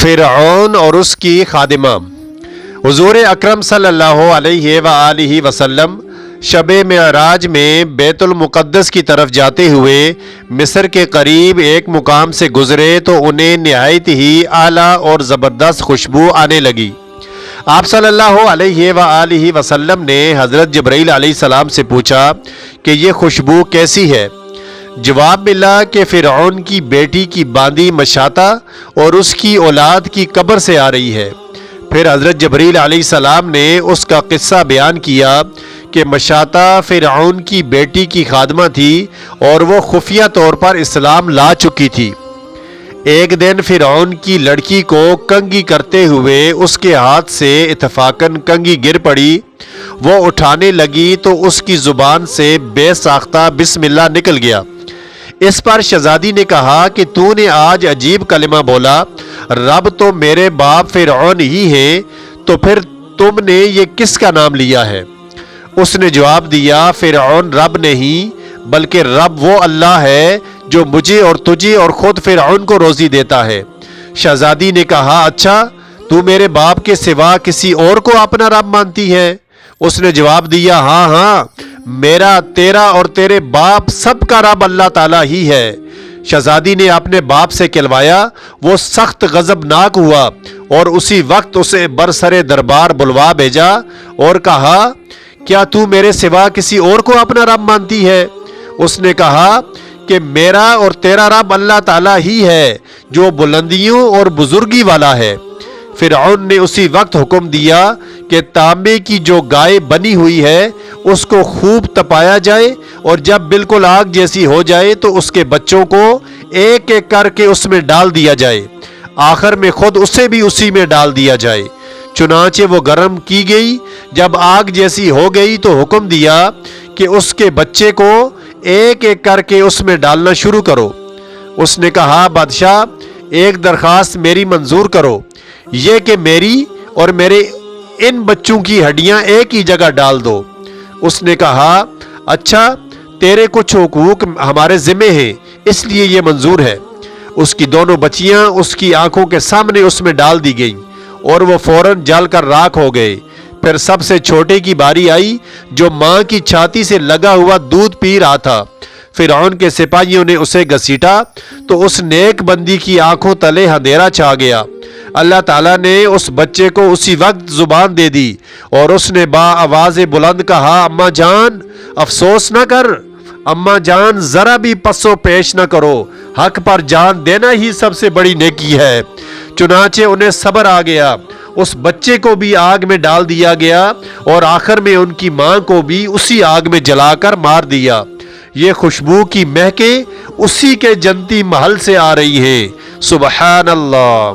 فرعون اور اس کی خادمہ۔ حضور اکرم صلی اللہ علیہ وآلہ وسلم شب معراج میں بیت المقدس کی طرف جاتے ہوئے مصر کے قریب ایک مقام سے گزرے تو انہیں نہایت ہی اعلیٰ اور زبردست خوشبو آنے لگی۔ آپ صلی اللہ علیہ وآلہ وسلم نے حضرت جبرائیل علیہ السلام سے پوچھا کہ یہ خوشبو کیسی ہے؟ جواب ملا کہ فرعون کی بیٹی کی باندی مشاطہ اور اس کی اولاد کی قبر سے آ رہی ہے۔ پھر حضرت جبرائیل علیہ السلام نے اس کا قصہ بیان کیا کہ مشاطہ فرعون کی بیٹی کی خادمہ تھی اور وہ خفیہ طور پر اسلام لا چکی تھی۔ ایک دن فرعون کی لڑکی کو کنگھی کرتے ہوئے اس کے ہاتھ سے اتفاقاً کنگھی گر پڑی۔ وہ اٹھانے لگی تو اس کی زبان سے بے ساختہ بسم اللہ نکل گیا۔ اس پر شہزادی نے کہا کہ تو نے آج عجیب کلمہ بولا، رب تو میرے باپ فرعون ہی ہے، تو پھر تم نے یہ کس کا نام لیا ہے؟ اس نے جواب دیا، فرعون رب نہیں بلکہ رب وہ اللہ ہے جو مجھے اور تجھے اور خود فرعون کو روزی دیتا ہے۔ شہزادی نے کہا، اچھا تو میرے باپ کے سوا کسی اور کو اپنا رب مانتی ہے؟ اس نے جواب دیا، ہاں ہاں، میرا، تیرا اور تیرے باپ سب کا رب اللہ تعالیٰ ہی ہے۔ شہزادی نے اپنے باپ سے کہلوایا، وہ سخت غضبناک ہوا اور اسی وقت اسے برسر دربار بلوا بھیجا اور کہا، کیا تو میرے سوا کسی اور کو اپنا رب مانتی ہے؟ اس نے کہا کہ میرا اور تیرا رب اللہ تعالیٰ ہی ہے جو بلندیوں اور بزرگی والا ہے۔ فرعون نے اسی وقت حکم دیا کہ تانبے کی جو گائے بنی ہوئی ہے اس کو خوب تپایا جائے اور جب بالکل آگ جیسی ہو جائے تو اس کے بچوں کو ایک ایک کر کے اس میں ڈال دیا جائے، آخر میں خود اسے بھی اسی میں ڈال دیا جائے۔ چنانچہ وہ گرم کی گئی، جب آگ جیسی ہو گئی تو حکم دیا کہ اس کے بچے کو ایک ایک کر کے اس میں ڈالنا شروع کرو۔ اس نے کہا، بادشاہ ایک درخواست میری منظور کرو، یہ کہ میری اور میرے ان بچوں کی ہڈیاں ایک ہی جگہ ڈال دو۔ اس نے کہا، اچھا تیرے کچھ حقوق ہمارے ذمہ ہیں اس لیے یہ منظور ہے۔ اس کی دونوں بچیاں اس کی آنکھوں کے سامنے اس میں ڈال دی گئیں اور وہ فوراً جل کر راکھ ہو گئے۔ پھر سب سے چھوٹے کی باری آئی جو ماں کی چھاتی سے لگا ہوا دودھ پی رہا تھا۔ فرعون کے سپاہیوں نے اسے گھسیٹا تو اس نیک بندی کی آنکھوں تلے اندھیرا چھا گیا۔ اللہ تعالیٰ نے اس بچے کو اسی وقت زبان دے دی اور اس نے با آواز بلند کہا، اماں جان افسوس نہ کر، اماں جان ذرا بھی پسو پیش نہ کرو، حق پر جان دینا ہی سب سے بڑی نیکی ہے۔ چنانچہ انہیں صبر آ گیا، اس بچے کو بھی آگ میں ڈال دیا گیا اور آخر میں ان کی ماں کو بھی اسی آگ میں جلا کر مار دیا۔ یہ خوشبو کی مہکیں اسی کے جنتی محل سے آ رہی ہیں۔ سبحان اللہ۔